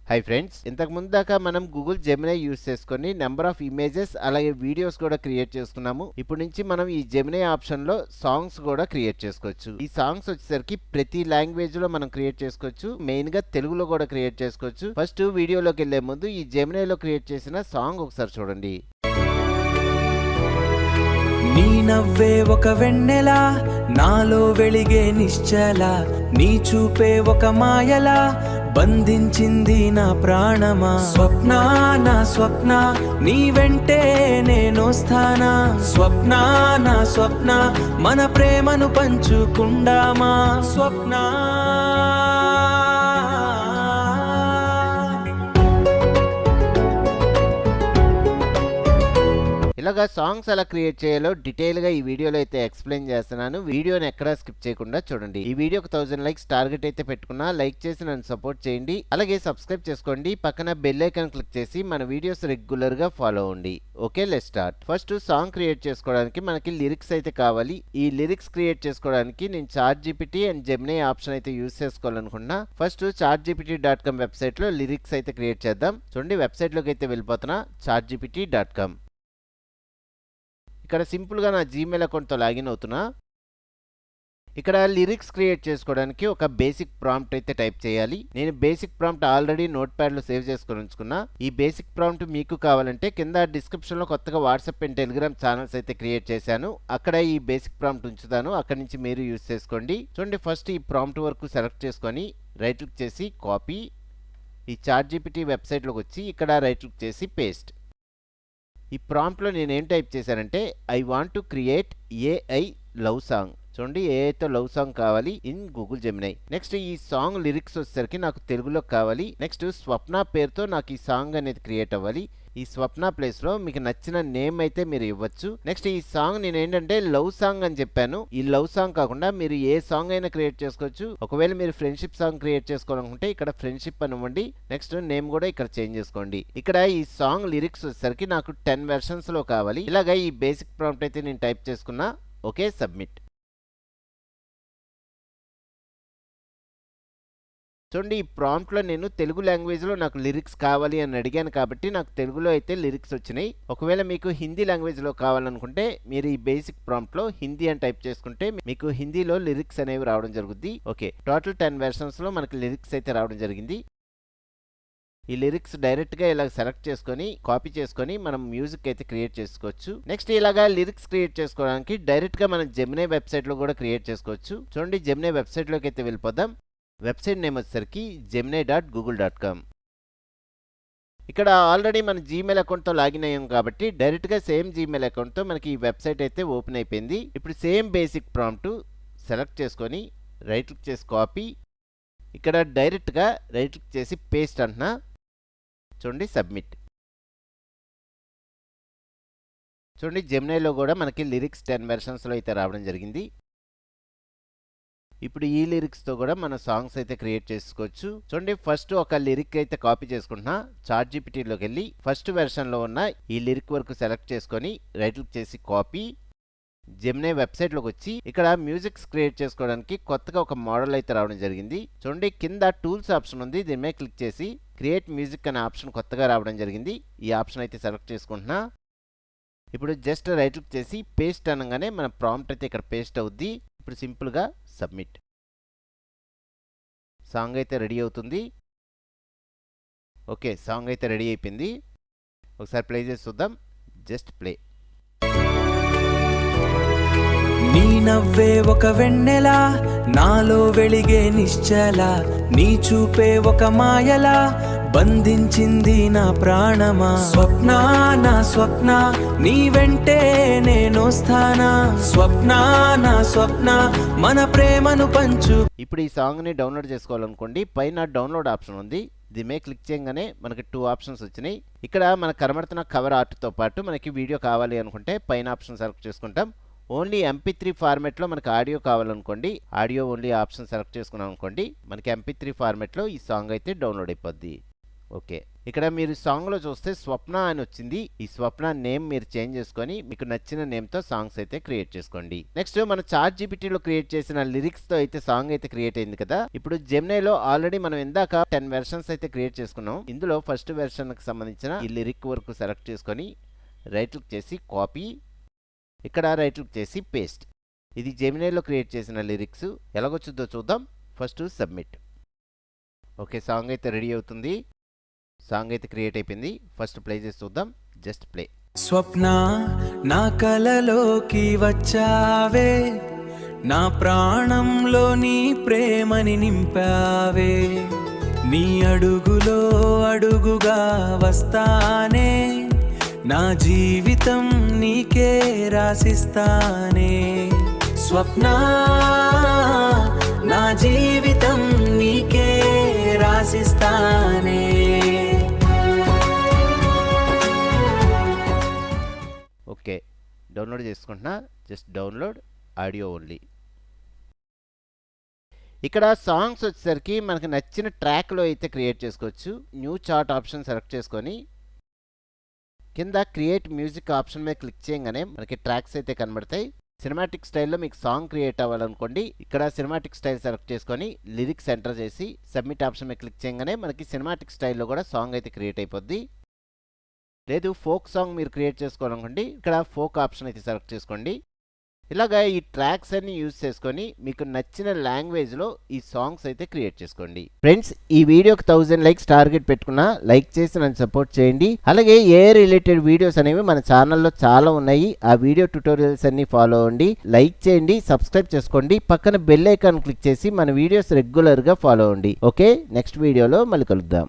Hi friends, ఇంతకు ముందు దాకా మనం గూగుల్ జెమినీ యూస్ చేసుకొని నెంబర్ ఆఫ్ ఇమేజెస్ అలాగే వీడియోస్ కూడా క్రియేట్ చేసుకున్నాము. ఇప్పుడు నుంచి మనం ఈ జెమినీ ఆప్షన్ లో సాంగ్స్ కూడా క్రియేట్ చేసుకోవచ్చు. ఈ సాంగ్స్ వచ్చేసరికి ప్రతి లాంగ్వేజ్ లో మనం క్రియేట్ చేసుకోవచ్చు. మెయిన్ గా తెలుగులో కూడా క్రియేట్ చేసుకోవచ్చు. ఫస్ట్ వీడియోలోకి వెళ్లే ముందు ఈ జెమినీలో క్రియేట్ చేసిన సాంగ్ ఒకసారి చూడండి. నీ నవ్వే ఒక వెన్నెల, నాలో వెలిగే నిశ్చల, నీ చూపే ఒక మాయలా బంధించింది నా ప్రాణమా. స్వప్న నా స్వప్న, నీ వెంటే నేనొస్తానా. స్వప్న నా స్వప్న, మన ప్రేమను పంచుకుందామా. స్వప్న ఇలాగా సాంగ్స్ ఎలా క్రియేట్ చేయాలో డీటెయిల్ గా ఈ వీడియోలో అయితే ఎక్స్ప్లెయిన్ చేస్తున్నాను. వీడియోని ఎక్కడా స్కిప్ చేయకుండా చూడండి. ఈ వీడియోకి 1000 లైక్స్ టార్గెట్ అయితే పెట్టుకున్నా, లైక్ చేసి నన్ను సపోర్ట్ చేయండి. అలాగే సబ్స్క్రైబ్ చేసుకోండి. పక్కన బెల్ ఐకాన్ క్లిక్ చేసి మన వీడియోస్ రెగ్యులర్ గా ఫాలో అవ్వండి. Okay, let's start. First song create చేసుకోవడానికి మనకి లిరిక్స్ అయితే కావాలి. ఈ లిరిక్స్ క్రియేట్ చేసుకోవడానికి నేను చాట్‌జిపిటి అండ్ జెమినీ ఆప్షన్ అయితే యూస్ చేసుకోవాలనుకుంటున్నా. ఫస్ట్ chartgpt.com వెబ్సైట్ లో లిరిక్స్ అయితే క్రియేట్ చేద్దాం. చూడండి, వెబ్సైట్ లోకి అయితే వెళ్ళిపోతున్నా. chartgpt.com. ఇక్కడ సింపుల్గా నా జీమెయిల్ అకౌంట్తో లాగిన్ అవుతున్నా. ఇక్కడ లిరిక్స్ క్రియేట్ చేసుకోవడానికి ఒక బేసిక్ ప్రాంప్ట్ అయితే టైప్ చేయాలి. నేను బేసిక్ ప్రాంప్ట్ ఆల్రెడీ నోట్ ప్యాడ్లో సేవ్ చేసుకొని ఉంచుకున్నా. ఈ బేసిక్ ప్రాంప్ట్ మీకు కావాలంటే కింద డిస్క్రిప్షన్లో కొత్తగా వాట్సాప్ అండ్ టెలిగ్రామ్ ఛానల్స్ అయితే క్రియేట్ చేశాను. అక్కడ ఈ బేసిక్ ప్రాంప్ట్ ఉంచుతాను. అక్కడి నుంచి మీరు యూజ్ చేసుకోండి. చూడండి, ఫస్ట్ ఈ ప్రాంప్ట్ వరకు సెలెక్ట్ చేసుకొని రైట్ క్లిక్ చేసి కాపీ, ఈ చాట్‌జిపిటి వెబ్సైట్లోకి వచ్చి ఇక్కడ రైట్ క్లిక్ చేసి పేస్ట్. ఈ ప్రాంప్ట్లో నేను ఏం టైప్ చేశానంటే I want to create AI love song. చూడండి, ఏఐతో లవ్ సాంగ్ కావాలి ఇన్ గూగుల్ జెమినీ. నెక్స్ట్ ఈ సాంగ్ లిరిక్స్ వచ్చేసరికి నాకు తెలుగులో కావాలి. నెక్స్ట్ స్వప్న పేరుతో నాకు ఈ సాంగ్ అనేది క్రియేట్ అవ్వాలి. ఈ స్వప్న ప్లేస్ లో మీకు నచ్చిన నేమ్ అయితే మీరు ఇవ్వచ్చు. నెక్స్ట్ ఈ సాంగ్ నేను ఏంటంటే లవ్ సాంగ్ అని చెప్పాను. ఈ లవ్ సాంగ్ కాకుండా మీరు ఏ సాంగ్ అయినా క్రియేట్ చేసుకోవచ్చు. ఒకవేళ మీరు ఫ్రెండ్షిప్ సాంగ్ క్రియేట్ చేసుకోవాలనుకుంటే ఇక్కడ ఫ్రెండ్షిప్ అని ఇవ్వండి. నెక్స్ట్ నేమ్ కూడా ఇక్కడ చేంజ్ చేసుకోండి. ఇక్కడ ఈ సాంగ్ లిరిక్స్ వచ్చేసరికి నాకు 10 వెర్షన్స్ లో కావాలి. ఇలాగా ఈ బేసిక్ ప్రాంప్ట్ అయితే నేను టైప్ చేసుకున్నా. Okay, submit. చూడండి, ఈ ప్రాంప్ట్లో నేను తెలుగు లాంగ్వేజ్లో నాకు లిరిక్స్ కావాలి అని అడిగాను కాబట్టి నాకు తెలుగులో అయితే లిరిక్స్ వచ్చినాయి. ఒకవేళ మీకు హిందీ లాంగ్వేజ్లో కావాలనుకుంటే మీరు ఈ బేసిక్ ప్రాంప్ట్లో హిందీ అని టైప్ చేసుకుంటే మీకు హిందీలో లిరిక్స్ అనేవి రావడం జరుగుద్ది. ఓకే, టోటల్ 10 వెర్షన్స్లో మనకి లిరిక్స్ అయితే రావడం జరిగింది. ఈ లిరిక్స్ డైరెక్ట్గా ఇలా సెలెక్ట్ చేసుకొని కాపీ చేసుకొని మనం మ్యూజిక్ అయితే క్రియేట్ చేసుకోవచ్చు. నెక్స్ట్ ఇలాగా లిరిక్స్ క్రియేట్ చేసుకోవడానికి డైరెక్ట్గా మనం జెమినీ వెబ్సైట్లో కూడా క్రియేట్ చేసుకోవచ్చు. చూడండి, జెమినీ వెబ్సైట్లోకి అయితే వెళ్ళిపోదాం. వెబ్సైట్ నేమ్ వచ్చేసరికి gemini.google.com. ఇక్కడ ఆల్రెడీ మన జీమెయిల్ అకౌంట్తో లాగిన్ అయ్యాం కాబట్టి డైరెక్ట్గా సేమ్ జీమెయిల్ అకౌంట్తో మనకి ఈ వెబ్సైట్ అయితే ఓపెన్ అయిపోయింది. ఇప్పుడు సేమ్ బేసిక్ ప్రాంప్ట్ సెలెక్ట్ చేసుకొని రైట్ క్లిక్ చేసి కాపీ, ఇక్కడ డైరెక్ట్గా రైట్ క్లిక్ చేసి పేస్ట్ అంటున్నా. చూడండి, సబ్మిట్. చూడండి, జెమినీలో కూడా మనకి లిరిక్స్ 10 వెర్షన్స్లో అయితే రావడం జరిగింది. ఇప్పుడు ఈ లిరిక్స్తో కూడా మన సాంగ్స్ అయితే క్రియేట్ చేసుకోవచ్చు. చూడండి, ఫస్ట్ ఒక లిరిక్ అయితే కాపీ చేసుకుంటున్నా. చాట్‌జిపిటిలోకి వెళ్ళి ఫస్ట్ వెర్షన్లో ఉన్న ఈ లిరిక్ వరకు సెలెక్ట్ చేసుకొని రైట్ క్లిక్ చేసి కాపీ, జెమినీ వెబ్సైట్లోకి వచ్చి ఇక్కడ మ్యూజిక్స్ క్రియేట్ చేసుకోవడానికి కొత్తగా ఒక మోడల్ అయితే రావడం జరిగింది. చూడండి, కింద టూల్స్ ఆప్షన్ ఉంది. దీని మీద క్లిక్ చేసి క్రియేట్ మ్యూజిక్ అనే ఆప్షన్ కొత్తగా రావడం జరిగింది. ఈ ఆప్షన్ అయితే సెలెక్ట్ చేసుకుంటున్నా. ఇప్పుడు జస్ట్ రైట్ క్లిక్ చేసి పేస్ట్ అనగానే మన ప్రాంప్ట్ అయితే ఇక్కడ పేస్ట్ అవుద్ది. ఇప్పుడు సింపుల్గా సబ్మిట్. సాంగ్ అయితే రెడీ అవుతుంది. ఓకే, సాంగ్ అయితే రెడీ అయిపోయింది. ఒకసారి ప్లే చేసి చూద్దాం. Just play. నీ నవ్వే ఒక వెన్నెల, నాలో వెలిగే నిశ్చల, నీ చూపే ఒక మాయలా బంధించింది నా ప్రాణమా. స్వప్న నా స్వప్న, నీ వెంటే నేనొస్తానా. స్వప్న నా స్వప్న, మన ప్రేమను పంచు. ఇప్పుడు ఈ సాంగ్ని డౌన్లోడ్ చేసుకోవాలనుకోండి, పైన డౌన్లోడ్ ఆప్షన్ ఉంది. దీని మీద క్లిక్ చేయగానే మనకి 2 ఆప్షన్స్ వచ్చినాయి. ఇక్కడ మనకు కనబడుతున్న కవర్ ఆర్ట్తో పాటు మనకి వీడియో కావాలి అనుకుంటే పైన ఆప్షన్ సెలెక్ట్ చేసుకుంటాం. ఓన్లీ MP3 ఫార్మెట్లో మనకు ఆడియో కావాలనుకోండి, ఆడియో ఓన్లీ ఆప్షన్ సెలెక్ట్ చేసుకున్నాం అనుకోండి, మనకి MP3 ఫార్మెట్లో ఈ సాంగ్ అయితే డౌన్లోడ్ అయిపోద్ది. ఓకే, ఇక్కడ మీరు సాంగ్లో చూస్తే స్వప్న అని వచ్చింది. ఈ స్వప్న నేమ్ మీరు చేంజ్ చేసుకొని మీకు నచ్చిన నేమ్తో సాంగ్స్ అయితే క్రియేట్ చేసుకోండి. నెక్స్ట్ మన చాట్ జీపీటీలో క్రియేట్ చేసిన లిరిక్స్తో అయితే సాంగ్ అయితే క్రియేట్ అయింది కదా. ఇప్పుడు జెమినైలో ఆల్రెడీ మనం ఇందాక 10 వెర్షన్స్ అయితే క్రియేట్ చేసుకున్నాం. ఇందులో ఫస్ట్ వెర్షన్కి సంబంధించిన ఈ లిరిక్ వరకు సెలెక్ట్ చేసుకొని రైట్ క్లిక్ చేసి కాపీ, ఇక్కడ రైట్ క్లిక్ చేసి పేస్ట్. ఇది జెమినైలో క్రియేట్ చేసిన లిరిక్స్. ఎలాగొచ్చుద్దో చూద్దాం. First submit. ఓకే, సాంగ్ అయితే రెడీ అవుతుంది. సాంగ్ అయితే క్రియేట్ అయిపోయింది. ఫస్ట్ ప్లే చేసి చూద్దాం. Just play. స్వప్న నా కలలోకి వచ్చావే, నా ప్రాణంలో నీ ప్రేమని నింపావే, నీ అడుగులో అడుగుగా వస్తానే, నా జీవితం నీకే రాసిస్తానే. స్వప్న నా జీవితం నీకే రాసిస్తానే. ఓకే, డౌన్లోడ్ చేసుకుంటున్నా. Just download audio only. ఇక్కడ సాంగ్స్ వచ్చేసరికి మనకు నచ్చిన ట్రాక్లో అయితే క్రియేట్ చేసుకోవచ్చు. న్యూ చార్ట్ ఆప్షన్ సెలెక్ట్ చేసుకొని కింద క్రియేట్ మ్యూజిక్ ఆప్షన్ మీద క్లిక్ చేయగానే మనకి ట్రాక్స్ అయితే కనబడతాయి. సినిమాటిక్ స్టైల్లో మీకు సాంగ్ క్రియేట్ అవ్వాలనుకోండి, ఇక్కడ సినిమాటిక్ స్టైల్ సెలెక్ట్ చేసుకొని లిరిక్స్ ఎంటర్ చేసి సబ్మిట్ ఆప్షన్ మీద క్లిక్ చేయగానే మనకి సినిమాటిక్ స్టైల్లో కూడా సాంగ్ అయితే క్రియేట్ అయిపోద్ది. లేదు ఫోక్ సాంగ్ మీరు క్రియేట్ చేసుకోవాలనుకోండి, ఇక్కడ ఫోక్ ఆప్షన్ అయితే సెలెక్ట్ చేసుకోండి. ఇలాగా ఈ ట్రాక్స్ అన్ని యూజ్ చేసుకొని మీకు నచ్చిన లాంగ్వేజ్లో ఈ సాంగ్స్ అయితే క్రియేట్ చేసుకోండి. ఫ్రెండ్స్, ఈ వీడియోకి 1000 లైక్స్ టార్గెట్ పెట్టుకున్నా లైక్ చేసి నన్ను సపోర్ట్ చేయండి. అలాగే ఏ రిలేటెడ్ వీడియోస్ అనేవి మన ఛానల్లో చాలా ఉన్నాయి. ఆ వీడియో ట్యుటోరియల్స్ అన్ని ఫాలో అవ్వండి, లైక్ చేయండి, సబ్స్క్రైబ్ చేసుకోండి, పక్కన బెల్ ఐకాన్ క్లిక్ చేసి మన వీడియోస్ రెగ్యులర్గా ఫాలో అవ్వండి. ఓకే, నెక్స్ట్ వీడియోలో మళ్ళీ కలుద్దాం.